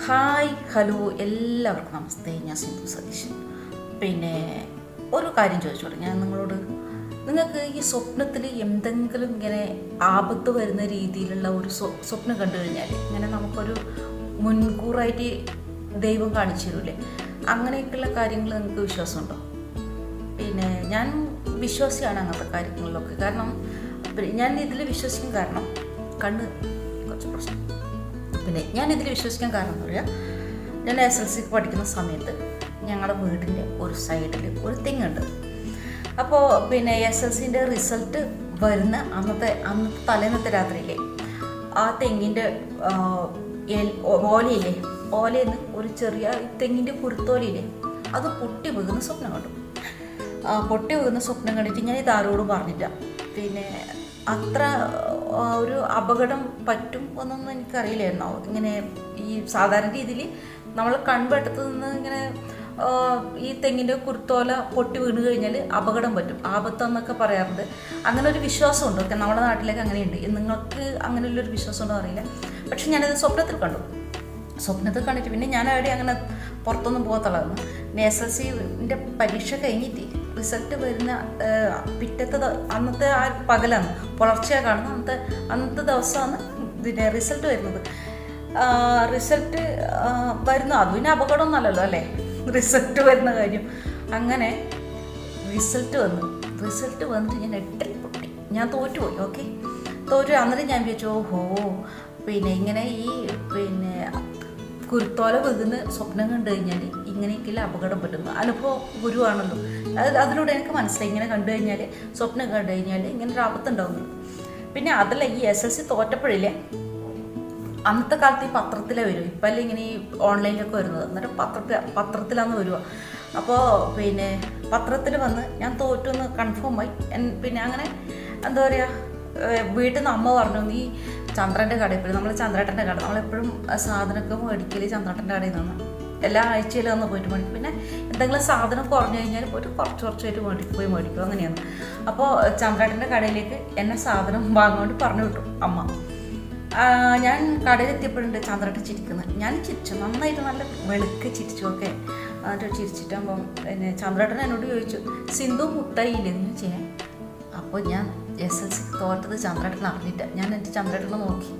Hi hello എല്ലാവർക്കും നമസ്തേ. ഞാൻ സിന്ധു സതീശൻ. പിന്നെ ഒരു കാര്യം ചോദിച്ചോട്ടെ ഞാൻ നിങ്ങളോട്. നിങ്ങൾക്ക് ഈ സ്വപ്നത്തിൽ എന്തെങ്കിലും ഇങ്ങനെ ആപത്ത് വരുന്ന രീതിയിലുള്ള ഒരു സ്വപ്നം കണ്ടു കഴിഞ്ഞാൽ ഇങ്ങനെ നമുക്കൊരു മുൻകൂറായിട്ട് ദൈവം കാണിച്ചു തരൂലേ, അങ്ങനെയൊക്കെയുള്ള കാര്യങ്ങൾ നിങ്ങൾക്ക് വിശ്വാസമുണ്ടോ? പിന്നെ ഞാൻ വിശ്വാസിയാണ് അങ്ങനത്തെ കാര്യങ്ങളിലൊക്കെ. കാരണം ഞാൻ ഇതിൽ വിശ്വസിക്കും കാരണം കണ്ണ് കുറച്ച് പ്രശ്നം. പിന്നെ ഞാൻ ഇതിൽ വിശ്വസിക്കാൻ കാരണം എന്ന് പറയാം, ഞാൻ SLC പഠിക്കുന്ന സമയത്ത് ഞങ്ങളുടെ വീടിൻ്റെ ഒരു സൈഡിൽ ഒരു തെങ്ങുണ്ട്. അപ്പോൾ പിന്നെ SLCൻ്റെ റിസൾട്ട് വരുന്ന അന്നത്തെ തലേന്നത്തെ രാത്രിയിലെ ആ തെങ്ങിൻ്റെ ഓലയില്ലേ, ഓലയിൽ നിന്ന് ഒരു ചെറിയ തെങ്ങിൻ്റെ കുരുത്തോലയില്ലേ, അത് പൊട്ടി വീകുന്ന സ്വപ്നം കണ്ടു. പൊട്ടി വീകുന്ന സ്വപ്നം കണ്ടിട്ട് ഞാൻ ഇത് ആരോടും പറഞ്ഞില്ല. പിന്നെ അത്ര ഒരു അപകടം പറ്റും എന്നൊന്നും എനിക്കറിയില്ലായിരുന്നോ. ഇങ്ങനെ ഈ സാധാരണ രീതിയിൽ നമ്മൾ കൺവെട്ടത്ത് നിന്ന് ഇങ്ങനെ ഈ തെങ്ങിൻ്റെ കുരുത്തോല പൊട്ടി വീണ് കഴിഞ്ഞാൽ അപകടം പറ്റും, ആപത്തെന്നൊക്കെ പറയാറുണ്ട്. അങ്ങനെ ഒരു വിശ്വാസമുണ്ട്. ഒക്കെ നമ്മുടെ നാട്ടിലേക്ക് അങ്ങനെയുണ്ട്. നിങ്ങൾക്ക് അങ്ങനെയുള്ളൊരു വിശ്വാസം ഉണ്ടോ അറിയില്ല. പക്ഷെ ഞാനത് സ്വപ്നത്തിൽ കണ്ടു. സ്വപ്നത്തിൽ കണ്ടിട്ട് പിന്നെ ഞാൻ അവിടെ അങ്ങനെ പുറത്തൊന്നും പോകത്തുള്ളായിരുന്നു. SLCൻ്റെ പരീക്ഷ കഴിഞ്ഞിട്ട് റിസൾട്ട് വരുന്ന പിറ്റത്തെ അന്നത്തെ ആ പകലാണ്, പുലർച്ചയാണ് കാണുന്നത്. അന്നത്തെ ദിവസമാണ് ഇതിൻ്റെ റിസൾട്ട് വരുന്നത്. റിസൾട്ട് വരുന്നു, അത് പിന്നെ അപകടമൊന്നുമല്ലല്ലോ അല്ലേ, റിസൾട്ട് വരുന്ന കാര്യം. അങ്ങനെ റിസൾട്ട് വന്നിട്ട് ഞാൻ എട്ടിൽ പൊട്ടി, ഞാൻ തോറ്റുപോയി. ഓക്കെ, അന്നേരം ഞാൻ വിചാരിച്ചു, ഓഹോ പിന്നെ ഇങ്ങനെ ഈ പിന്നെ കുരുത്തോല വീകുന്ന സ്വപ്നം കണ്ടു കഴിഞ്ഞാൽ ഇങ്ങനെയൊക്കെയുള്ള അപകടം പറ്റുന്നു. അനുഭവ ഗുരുവാണല്ലോ. അതിലൂടെ എനിക്ക് മനസ്സിലായി, ഇങ്ങനെ കണ്ടു കഴിഞ്ഞാൽ സ്വപ്നം കണ്ടു കഴിഞ്ഞാൽ ഇങ്ങനെ ഒരു ആപത്തുണ്ടാവുന്നു. പിന്നെ അതല്ല, ഈ SLC തോറ്റപ്പോഴില്ലേ, അന്നത്തെ കാലത്ത് ഈ പത്രത്തിലേ വരും. ഇപ്പം അല്ലേ ഇങ്ങനെ ഈ ഓൺലൈനിലൊക്കെ വരുന്നത്. അന്നേരം പത്രത്തിലാന്ന് വരുക. അപ്പോൾ പിന്നെ പത്രത്തിൽ വന്ന് ഞാൻ തോറ്റെന്ന് കൺഫേം ആയി. പിന്നെ അങ്ങനെ എന്താ പറയുക, വീട്ടിൽ നിന്ന് അമ്മ പറഞ്ഞു, നീ ചന്ദ്രൻ്റെ കടയിൽ പോയി. നമ്മൾ ചന്ദ്രേട്ടൻ്റെ കട, നമ്മളെപ്പോഴും സാധനമൊക്കെ മേടിക്കൽ ചന്ദ്രേട്ടൻ്റെ കടയിൽ നിന്ന് എല്ലാ ആഴ്ചയിലും ഒന്ന് പോയിട്ട് മേടിക്കും. പിന്നെ എന്തെങ്കിലും സാധനം കുറഞ്ഞു കഴിഞ്ഞാൽ പോയിട്ട് കുറച്ചായിട്ട് പോയി മേടിക്കും, അങ്ങനെയാണ്. അപ്പോൾ ചന്ദ്രേട്ടൻ്റെ കടയിലേക്ക് എന്നെ സാധനം വാങ്ങാൻ പറഞ്ഞു വിട്ടു അമ്മ. ഞാൻ കടയിലെത്തിയപ്പോഴുണ്ട് ചന്ദ്രേട്ടൻ ചിരിക്കുന്നത്. ഞാൻ ചിരിച്ചു, നന്നായിട്ട് നല്ല വെളുക്ക് ചിരിച്ചു. ഒക്കെ എന്നിട്ട് ചിരിച്ചിട്ടാകുമ്പം പിന്നെ ചന്ദ്രേട്ടൻ എന്നോട് ചോദിച്ചു, സിന്ധു മുട്ടായി ഇല്ലേ എന്ന് ചെയ്യാൻ. അപ്പോൾ ഞാൻ SLC തോറ്റത് ചന്ദ്രേട്ടൻ അറിഞ്ഞിട്ട് ഞാൻ എൻ്റെ ചന്ദ്രേട്ടനെ നോക്കിയേ.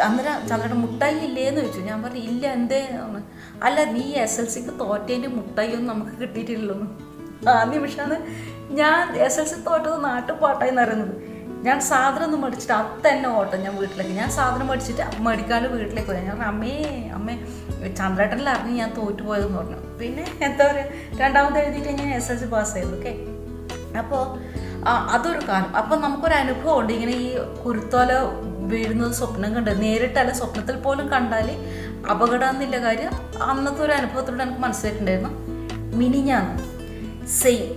അന്നേരം ചന്ദ്രേട്ടൻ മുട്ടായി ഇല്ലേന്ന് ചോദിച്ചു. ഞാൻ പറഞ്ഞു ഇല്ല, എന്തേ? അല്ല, നീ SLCക്ക് തോറ്റേൻ്റെ മുട്ടായി ഒന്നും നമുക്ക് കിട്ടിയിട്ടില്ലല്ലോ. ആ നിമിഷമാണ് ഞാൻ SLC തോറ്റത് നാട്ടുപാട്ടായി അറിയുന്നത്. ഞാൻ സാധനം ഒന്നും മേടിച്ചിട്ട് തന്നെ ഓട്ടം ഞാൻ വീട്ടിലേക്ക്. ഞാൻ സാധനം മേടിച്ചിട്ട് മേടിക്കാണ്ട് വീട്ടിലേക്ക് പോയി. ഞാൻ പറഞ്ഞു, അമ്മേ ചന്ദ്രേട്ടനിൽ അറിഞ്ഞ് ഞാൻ തോറ്റുപോയതെന്ന് പറഞ്ഞു. പിന്നെ എന്താ പറയുക, രണ്ടാമത് എഴുതിയിട്ട് ഞാൻ SLC പാസ്സായത്. ഓക്കെ, അപ്പോൾ അതൊരു കാലം. അപ്പം നമുക്കൊരു അനുഭവം ഉണ്ട്, ഇങ്ങനെ ഈ കുരുത്തോല വീഴുന്നത് സ്വപ്നം കണ്ട് നേരിട്ടല്ല, സ്വപ്നത്തിൽ പോലും കണ്ടാൽ അപകടം എന്നില്ല കാര്യം. അന്നത്തെ ഒരു അനുഭവത്തിലൂടെ എനിക്ക് മനസ്സിലായിട്ടുണ്ടായിരുന്നു. മിനിഞ്ഞാന്ന് സെയിം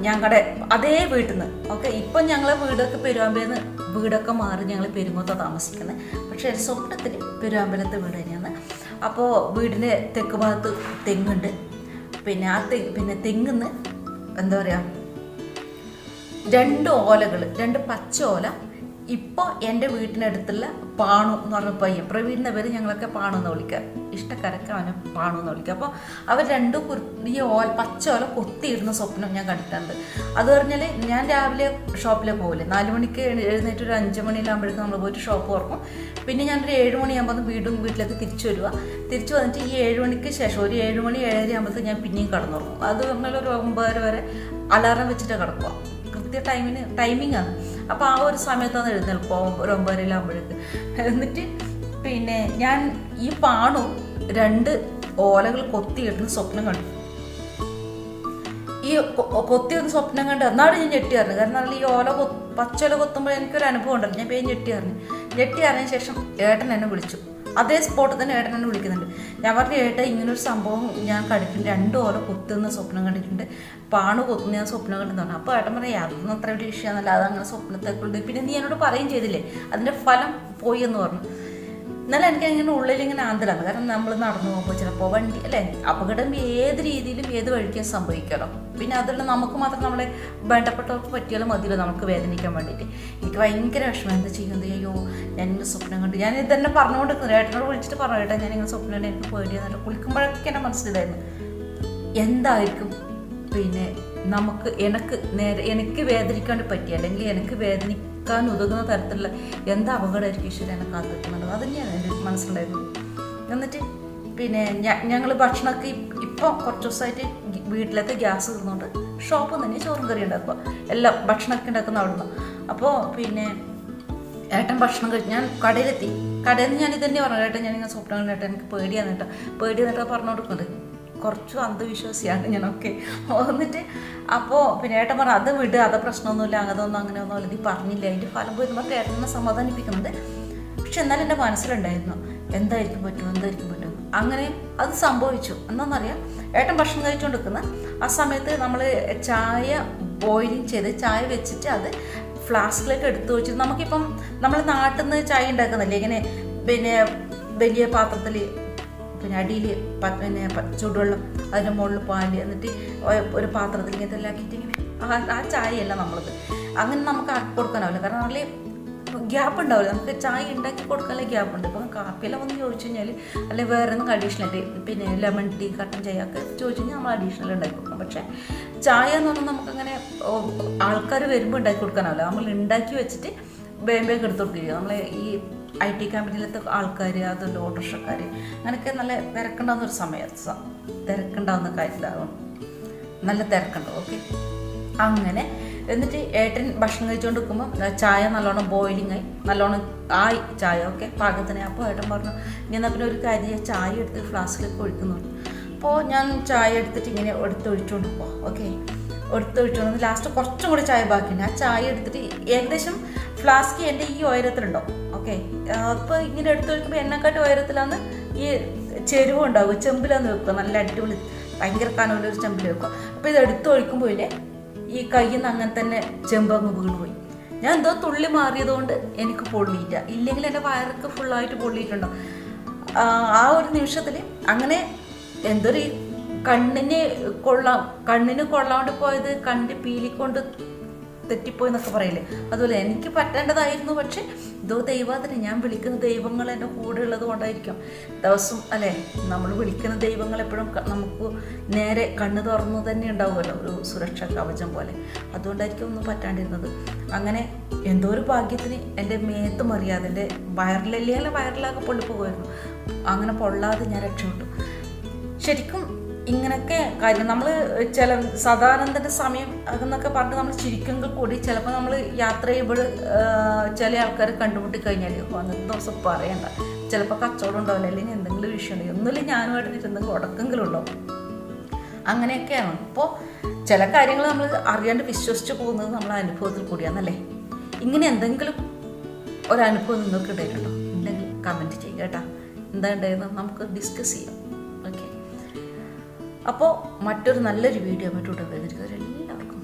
ഞങ്ങളുടെ അതേ വീട്ടിൽ നിന്ന്. ഓക്കെ, ഇപ്പം ഞങ്ങളെ വീടൊക്കെ പെരുവാമ്പേന്ന് വീടൊക്കെ മാറി ഞങ്ങൾ പെരുങ്ങോത്താണ് താമസിക്കുന്നത്. പക്ഷേ സ്വപ്നത്തിൽ പെരുവാമ്പലത്തെ വീട് തന്നെയാണ്. അപ്പോൾ വീടിൻ്റെ തെക്ക് ഭാഗത്ത് തെങ്ങുണ്ട്. പിന്നെ ആ തെങ്ങിന്ന് എന്താ പറയുക, രണ്ട് പച്ച ഓല. ഇപ്പോൾ എൻ്റെ വീട്ടിനടുത്തുള്ള പാണു എന്ന് പറഞ്ഞ പയ്യൻ, പ്രവീണിൻ്റെ പേര് ഞങ്ങളൊക്കെ പാണു എന്ന് വിളിക്കുക, ഇഷ്ടക്കാരൊക്കെ അവനെ പാണു എന്ന് വിളിക്കുക. അപ്പോൾ അവർ രണ്ടും ഈ പച്ച ഓല കൊത്തിയിടുന്ന സ്വപ്നം ഞാൻ കണ്ടിട്ടുണ്ട്. അത് പറഞ്ഞാൽ ഞാൻ രാവിലെ ഷോപ്പിലേക്ക് പോകില്ലേ, 4 മണിക്ക് എഴുന്നേറ്റ് ഒരു 5 മണിയിലാകുമ്പോഴേക്കും നമ്മൾ പോയിട്ട് ഷോപ്പ് തുറക്കും. പിന്നെ ഞാനൊരു 7 മണിയാകുമ്പോൾ വീട്ടിലേക്ക് തിരിച്ചു വന്നിട്ട് ഈ 7 മണിക്ക് ശേഷം ഒരു 7 മണി 7:30 ആകുമ്പോഴത്തേക്ക് ഞാൻ പിന്നെയും കടന്നുറങ്ങും. അത് പറഞ്ഞാൽ ഒരു 9:30 വരെ അലാറം വെച്ചിട്ട് കിടക്കുക. കൃത്യ ടൈമിങ്ങാണ്. അപ്പോൾ ആ ഒരു സമയത്താണ് എഴുന്നേൽക്കുക, ഒരു 9:30 എന്നിട്ട് പിന്നെ ഞാൻ ഈ പാണു 2 ഓലകൾ കൊത്തിയിടുന്ന സ്വപ്നം കണ്ടു. ഈ കൊത്തിയിടുന്ന സ്വപ്നം കണ്ട് എന്നാണ് ഞാൻ ഞെട്ടിയായിരുന്നു. കാരണം ഈ പച്ചോല കൊത്തുമ്പോൾ എനിക്കൊരു അനുഭവം ഉണ്ടല്ലോ. ഞാൻ പേര് ഞെട്ടിയറിഞ്ഞ ശേഷം ഏട്ടൻ എന്നെ വിളിച്ചു. അതേ സ്പോട്ടിൽ തന്നെ ഏട്ടൻ എന്നെ വിളിക്കുന്നുണ്ട്. ഞാൻ പറഞ്ഞു, ഏട്ടാ ഇങ്ങനൊരു സംഭവം ഞാൻ കണ്ടിട്ടുണ്ട്, 2 ഓല കൊത്തുന്ന സ്വപ്നം കണ്ടിട്ടുണ്ട്, പാണു കൊത്തുന്ന ഞാൻ സ്വപ്നം കണ്ടെന്ന്. അപ്പോൾ ഏട്ടൻ പറയാം, അതൊന്നും അത്ര വലിയ വിഷയമൊന്നുമല്ല, അതങ്ങനെ സ്വപ്നത്തേക്കുള്ളത്. പിന്നെ നീ എന്നോട് പറയുകയും ചെയ്തില്ലേ അതിൻ്റെ ഫലം പോയി എന്ന് പറഞ്ഞു. എന്നാലും എനിക്ക് ഇങ്ങനെ ഉള്ളിലിങ്ങനെ ആന്തലാണ്. കാരണം നമ്മൾ നടന്നു പോകുമ്പോൾ ചിലപ്പോൾ വണ്ടി അല്ലേ, അപകടം ഏത് രീതിയിലും ഏത് വഴിക്കും സംഭവിക്കാമല്ലോ. പിന്നെ അതുള്ള നമുക്ക് മാത്രം നമ്മളെ വേണ്ടപ്പെട്ടവർക്ക് പറ്റിയാലും മതിയല്ലോ നമുക്ക് വേദനിക്കാൻ വേണ്ടിയിട്ട്. എനിക്ക് ഭയങ്കര വിഷമം. എന്താ ചെയ്യുന്നത്? അയ്യോ ഞാനിങ്ങനെ സ്വപ്നം കണ്ടു. ഞാൻ ഇതന്നെ പറഞ്ഞുകൊണ്ടിരിക്കുന്നത്, ഏട്ടനോട് വിളിച്ചിട്ട് പറഞ്ഞു, ഏട്ടാ ഞാനിങ്ങനെ സ്വപ്നം കണ്ട് എനിക്ക് പേടിയാന്നിട്ട് കുളിക്കുമ്പോഴൊക്കെ എൻ്റെ മനസ്സിലായിരുന്നു എന്തായിരിക്കും പിന്നെ എനിക്ക് വേദനിക്കാണ്ട് പറ്റിയ, അല്ലെങ്കിൽ എനിക്ക് വേദനിക്കാൻ ഉതകുന്ന തരത്തിലുള്ള എന്താ അപകടമായിരിക്കും ഈശ്വരൻ എന്നെ കാത്തു വെക്കുന്നുണ്ട്. അത് തന്നെയാണ് എൻ്റെ മനസ്സിലുണ്ടായിരുന്നു. എന്നിട്ട് പിന്നെ ഞങ്ങൾ ഭക്ഷണമൊക്കെ ഇപ്പോൾ കുറച്ച് ദിവസമായിട്ട് വീട്ടിലത്തെ ഗ്യാസ് തീർന്നുകൊണ്ട് ഷോപ്പിൽ നിന്ന് തന്നെ ചോറും കറി ഉണ്ടാക്കുക, എല്ലാം ഭക്ഷണമൊക്കെ ഉണ്ടാക്കുന്ന അവിടെ നിന്ന്. അപ്പോൾ പിന്നെ ഏട്ടൻ ഭക്ഷണം കഴിച്ചു. ഞാൻ കടയിലെത്തി. കടയിൽ നിന്ന് ഞാനിത് തന്നെ പറഞ്ഞു, ഏട്ടൻ ഞാനിങ്ങനെ സ്വപ്നം കണ്ടു, ഏട്ടൻ എനിക്ക് പേടിയാന്നിട്ട് പറഞ്ഞു കൊടുക്കുന്നുണ്ട്. കുറച്ച് അന്ധവിശ്വാസിയാണ് ഞാനൊക്കെ. എന്നിട്ട് അപ്പോൾ പിന്നെ ഏട്ടൻ പറഞ്ഞു അത് വിട്, അത് പ്രശ്നമൊന്നുമില്ല, അങ്ങനെയൊന്നും അല്ല, നീ പറഞ്ഞില്ല, അതിൻ്റെ ഫലം പോയി നമുക്ക് ഏട്ടനെ സമാധാനിപ്പിക്കുന്നുണ്ട്. പക്ഷെ എന്നാലും എൻ്റെ മനസ്സിലുണ്ടായിരുന്നു എന്തായിരിക്കും പറ്റും. അങ്ങനെ അത് സംഭവിച്ചു. എന്താണെന്നറിയാം, ഏട്ടൻ ഭക്ഷണം കഴിച്ചുകൊണ്ടിരിക്കുന്ന ആ സമയത്ത് നമ്മൾ ചായ ബോയിലിംഗ് ചെയ്ത് ചായ വെച്ചിട്ട് അത് ഫ്ലാസ്കിലേക്ക് എടുത്തു വെച്ചിട്ട്, നമുക്കിപ്പം നമ്മൾ നാട്ടിൽ നിന്ന് ചായ ഉണ്ടാക്കുന്നില്ലേ ഇങ്ങനെ പിന്നെ വലിയ പാത്രത്തിൽ, പിന്നെ അടിയിൽ പിന്നെ ചൂടുവെള്ളം, അതിൻ്റെ മുകളിൽ പാല്, എന്നിട്ട് ഒരു പാത്രത്തിൽ ഇങ്ങനെ ഇതെല്ലാക്കിയിട്ട് ഇങ്ങനെ ആ ചായയല്ല നമ്മളത് അങ്ങനെ നമുക്ക് ആക്കി കൊടുക്കാനാവില്ല. കാരണം അതിൽ ഗ്യാപ്പ് ഉണ്ടാവില്ല. നമുക്ക് ചായ ഉണ്ടാക്കി കൊടുക്കാനുള്ള ഗ്യാപ്പുണ്ട്. ഇപ്പം കാപ്പിയെല്ലാം വന്ന് ചോദിച്ചു കഴിഞ്ഞാൽ അല്ലെങ്കിൽ വേറെ ഒന്നും അഡീഷണലായിട്ട് പിന്നെ ലെമൺ ടീ, കട്ടൻ ചായ ഒക്കെ ചോദിച്ചു കഴിഞ്ഞാൽ നമ്മൾ അഡീഷണൽ ഉണ്ടാക്കി കൊടുക്കും. പക്ഷേ ചായ എന്ന് പറഞ്ഞാൽ നമുക്കങ്ങനെ ആൾക്കാർ വരുമ്പോൾ ഉണ്ടാക്കി കൊടുക്കാനാവില്ല. നമ്മൾ ഉണ്ടാക്കി വെച്ചിട്ട് വേഗം എടുത്ത് കൊടുക്കുക. നമ്മൾ ഈ IT കമ്പനിയിലത്തെ ആൾക്കാർ, അതുകൊണ്ട് ഓട്ടോറിക്ഷക്കാർ, അങ്ങനെയൊക്കെ നല്ല തിരക്കുണ്ടാവുന്നൊരു സമയത്ത് തിരക്കുണ്ടാവുന്ന കാര്യത്തിലാകും, നല്ല തിരക്കുണ്ടാവും. ഓക്കെ, അങ്ങനെ എന്നിട്ട് ഏട്ടൻ ഭക്ഷണം കഴിച്ചുകൊണ്ട് നിൽക്കുമ്പോൾ ചായ നല്ലോണം ബോയിലിംഗ് ആയി, നല്ലോണം ആയി ചായ. ഓക്കെ, പാകത്തിന്. അപ്പോൾ ഏട്ടൻ പറഞ്ഞു ഞാൻ പിന്നെ ഒരു കാര്യം ചായ എടുത്ത് ഫ്ലാസ്കിലേക്ക് ഒഴിക്കുന്നു. അപ്പോൾ ഞാൻ ചായ എടുത്തിട്ട് ഇങ്ങനെ ഒഴിച്ചുകൊണ്ട് പോവാം. ഓക്കെ, ഒഴിച്ചുകൊണ്ട് ലാസ്റ്റ് കുറച്ചും കൂടി ചായ ബാക്കിയുണ്ട്. ആ ചായ എടുത്തിട്ട് ഏകദേശം ഫ്ലാസ്ക് എൻ്റെ ഈ ഉയരത്തിലുണ്ടോ. ഓക്കെ, അപ്പോൾ ഇങ്ങനെ ഒഴിക്കുമ്പോൾ എന്നെക്കാട്ടി ഉയരത്തിലാണ് ഈ ചെരുവ് ഉണ്ടാവുക. ചെമ്പിലാന്ന് വെക്കുക, നല്ല അടിപൊളി ഭയങ്കര കനമുള്ളൊരു ചെമ്പിൽ വെക്കുക. അപ്പോൾ ഇത് ഒഴിക്കുമ്പോൾ ഇല്ലേ ഈ കയ്യിൽ നിന്ന് അങ്ങനെ തന്നെ ചെമ്പങ്ങ് വീണുപോയി. ഞാൻ എന്തോ തുള്ളി മാറിയതുകൊണ്ട് എനിക്ക് പൊള്ളിയില്ല, ഇല്ലെങ്കിൽ എൻ്റെ വയറൊക്കെ ഫുള്ളായിട്ട് പൊള്ളിയിട്ടുണ്ടോ. ആ ഒരു നിമിഷത്തിൽ അങ്ങനെ എന്തൊരു കണ്ണിന് കൊള്ളാണ്ട് പോയത്, കണ്ണിന് പീലിക്കൊണ്ട് തെറ്റിപ്പോയി എന്നൊക്കെ പറയില്ലേ, അതുപോലെ എനിക്ക് പറ്റേണ്ടതായിരുന്നു. പക്ഷെ ഇതോ ദൈവാതിന് ഞാൻ വിളിക്കുന്ന ദൈവങ്ങൾ എൻ്റെ കൂടെ ഉള്ളത് കൊണ്ടായിരിക്കും. ദിവസം അല്ലേ നമ്മൾ വിളിക്കുന്ന ദൈവങ്ങൾ എപ്പോഴും നമുക്ക് നേരെ കണ്ണ് തുറന്നു തന്നെ ഉണ്ടാവുമല്ലോ, ഒരു സുരക്ഷാ കവചം പോലെ. അതുകൊണ്ടായിരിക്കും ഒന്നും പറ്റാണ്ടിരുന്നത്. അങ്ങനെ എന്തോ ഒരു ഭാഗ്യത്തിന് എൻ്റെ മേത്ത് മറിയാതെ, എൻ്റെ വയറിലാകെ പൊള്ളിപ്പോകുമായിരുന്നു. അങ്ങനെ പൊള്ളാതെ ഞാൻ രക്ഷപ്പെട്ടു. ശരിക്കും ഇങ്ങനെയൊക്കെ കാര്യം നമ്മൾ സദാനന്ദൻ്റെ സമയം അതെന്നൊക്കെ പറഞ്ഞ് നമ്മൾ ചിരിക്കുമെങ്കിൽ കൂടി ചിലപ്പോൾ നമ്മൾ യാത്ര ചെയ്യുമ്പോൾ ചില ആൾക്കാർ കണ്ടുമുട്ടി കഴിഞ്ഞാൽ അന്നത്തെ ദിവസം പറയണ്ട, ചിലപ്പോൾ കച്ചവടം ഉണ്ടാവില്ല, അല്ലെങ്കിൽ എന്തെങ്കിലും വിഷയം ഉണ്ടെങ്കിൽ ഒന്നുമില്ല ഞാനുമായിട്ട് എന്തെങ്കിലും ഉടക്കെങ്കിലും ഉണ്ടാവും. അങ്ങനെയൊക്കെയാണ്. അപ്പോൾ ചില കാര്യങ്ങൾ നമ്മൾ അറിയാണ്ട് വിശ്വസിച്ച് പോകുന്നത് നമ്മളെ അനുഭവത്തിൽ കൂടിയാണല്ലേ. ഇങ്ങനെ എന്തെങ്കിലും ഒരനുഭവം നിങ്ങൾക്ക് ഉണ്ടായിട്ടുണ്ടോ? ഉണ്ടെങ്കിൽ കമൻറ്റ് ചെയ്യുക കേട്ടോ. എന്താ ഉണ്ടായിരുന്നത് നമുക്ക് ഡിസ്കസ് ചെയ്യാം. ഓക്കെ, അപ്പോൾ മറ്റൊരു നല്ലൊരു വീഡിയോ മറ്റോട്ട് വരുന്നവരെല്ലാവർക്കും